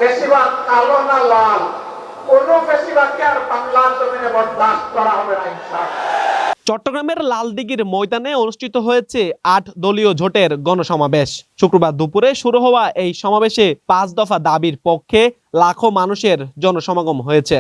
ফেসিবাদ কালো না লাল, কোন ফেসিবাদকে আর বাংলার জমিনে বরদাস্ত করা হবে না ইনশাআল্লাহ। চট্টগ্রামের লালদিঘির ময়দানে অনুষ্ঠিত হয়েছে ৮ দলীয় জোটের গণসমাবেশ। শুক্রবার দুপুরে শুরু হওয়া এই সমাবেশে ৫ দফা দাবির পক্ষে লাখো মানুষের জনসমাগম হয়েছে।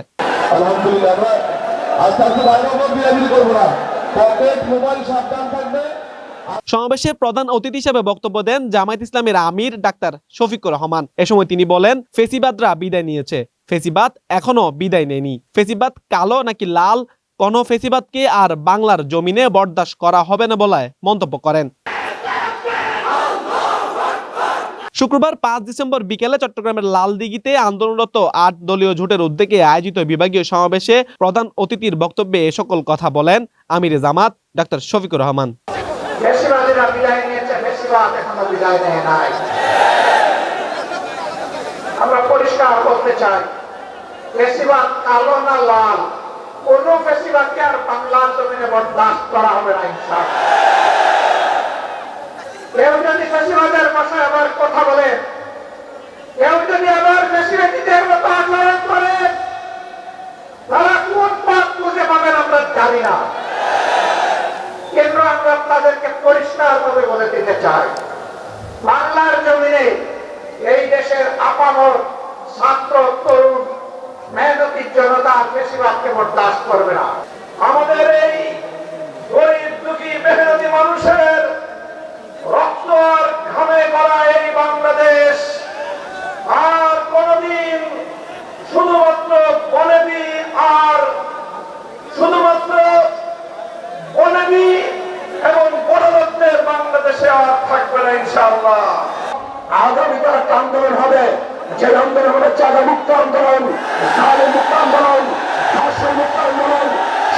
সমাবেশে প্রধান অতিথি হিসেবে বক্তব্য দেন জামায়াত ইসলামের আমির ডাক্তার শফিকুর রহমান। এ সময় তিনি বলেন, ফেসিবাদরা বিদায় নিয়েছে, ফেসিবাদ এখনো বিদায় নেয়নি। ফেসিবাদ কালো নাকি লাল, কোন ফেসিবাদকে আর বাংলার জমিনে বরদাস্ত করা হবে না বলে মন্তব্য করেন। শুক্রবার ৫ ডিসেম্বর বিকেলে চট্টগ্রামের লালদিঘিতে আন্দোলনরত ৮ দলীয় জোটের উদ্যোগে আয়োজিত বিভাগীয় সমাবেশে প্রধান অতিথির বক্তব্যে এ সকল কথা বলেন আমির জামাত ডাক্তার শফিকুর রহমান। ফেসিবাদীরা বিদায় নিয়েছে, ফেসিবাদ এখনো বিদায় নেয় নাই। আমরা পরিষ্কার করতে চাই, ফেসিবাদ কালো না লাল, কোন ফেসিবাদকে আর বাংলার জমিনে বরদাস্ত করা হবে না ইনশাআল্লাহ। কেউ যদি ফেসিবাদের ভাষায় আবার কথা বলে, কেউ যদি আবার ফেসিবাদীদের মতো আচরণ করে, তারা কোন পথ খুঁজে পাবেন আমরা জানি না, কিন্তু আমরা তাদেরকে পরিষ্কার ভাবে বলে দিতে চাই, বাংলার জমিনে এই দেশের আপামর ছাত্র তরুণ মেহনতি জনতা ফেসিবাদকে বরদাস্ত করবে না। আমাদের এই গরিব দুঃখী মেহনতি মানুষের রক্ত আর ঘামে গড়া এই বাংলাদেশ আর কোনদিন শুধুমাত্র বনেদি আর শুধুমাত্র বনেদি এবং বড়লোকদের বাংলাদেশে আর থাকবে না ইনশাআল্লাহ। আগামীকাল একটা আন্দোলন হবে, যে আন্দোলন হবে চাঁদা মুক্ত আন্দোলন, জালেম মুক্ত আন্দোলন, ধর্ষণ মুক্ত আন্দোলন,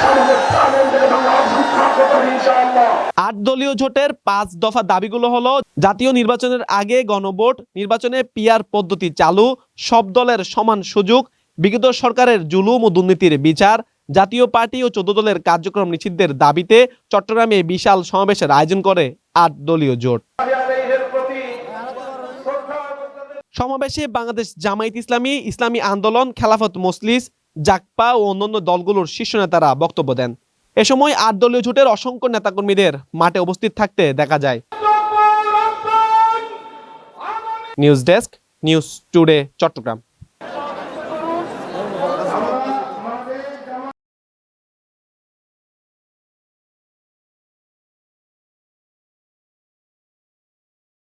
সর্বোচ্চ আনন্দের বাংলাদেশ উত্থাপন হবে ইনশাআল্লাহ। ৮ দলীয় জোটের ৫ দফা দাবিগুলো হলো, জাতীয় নির্বাচনের আগে গণভোট, নির্বাচনে পিআর পদ্ধতি চালু, সব দলের সমান সুযোগ, বিগত সরকারের জুলুম ও দুর্নীতির বিচার, জাতীয় পার্টি ও ১৪ দলের কার্যক্রম নিষিদ্ধের দাবিতে চট্টগ্রামে বিশাল সমাবেশের আয়োজন করে ৮ দলীয় জোট। সমাবেশে বাংলাদেশ জামায়াত ইসলামী, ইসলামী আন্দোলন, খেলাফত মজলিস, জাকপা ও অন্যান্য দলগুলোর শীর্ষ নেতারা বক্তব্য দেন। এ সময় ৮ দলীয় জোটের অসংখ্য নেতাকর্মীদের মাঠে উপস্থিত থাকতে দেখা যায়। News desk, news today, Chittagong.